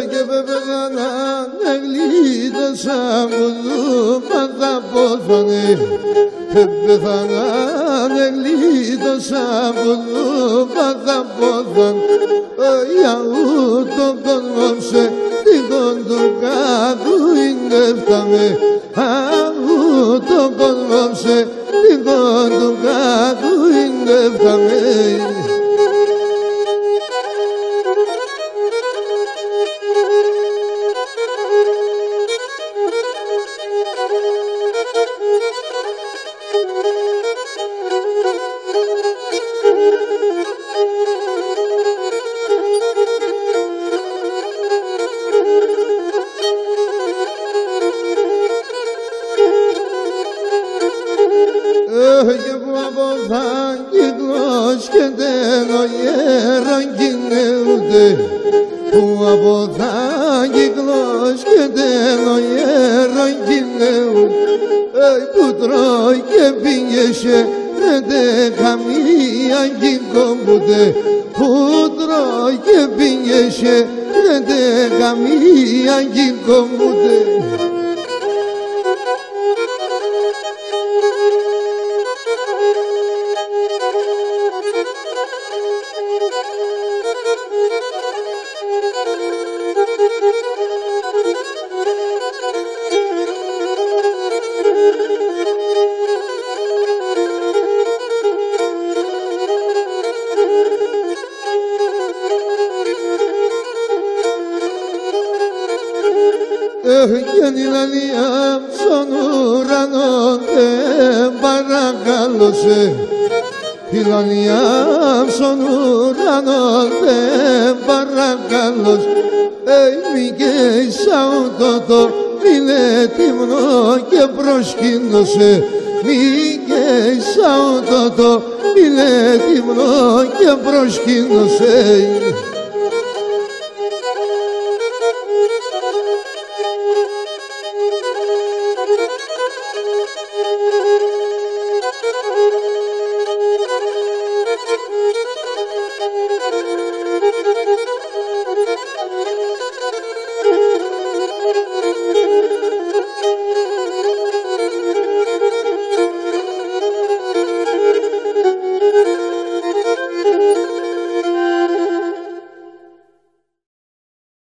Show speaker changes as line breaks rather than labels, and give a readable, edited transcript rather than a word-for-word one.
Και βέβαια να γλίτωσα κουδού πάντα πόθανε πέθανα να γλίτωσα κουδού πάντα πόθανε για ούτω κόσμο σε τυχόν του κάτου είναι φτάμε ούτω κόσμο σε τυχόν του κάτου είναι φτάμε. Και που από θα κύκλος και τέλο γεραγγίνε ούτε που από θα κύκλος και τέλο γεραγγίνε ούτε που τρώει και πήγεσαι δεν καμία γυκόμποτε που τρώει και πήγεσαι δεν καμία γυκόμποτε. Και την αλήθεια στον ουρανό δεν παρακαλώσε την αλήθεια στον ουρανό δεν παρακαλώσε μη καίσα ούτω το μιλέτυμνο και προσκύνωσε μη καίσα ούτω το μιλέτυμνο και προσκύνωσε.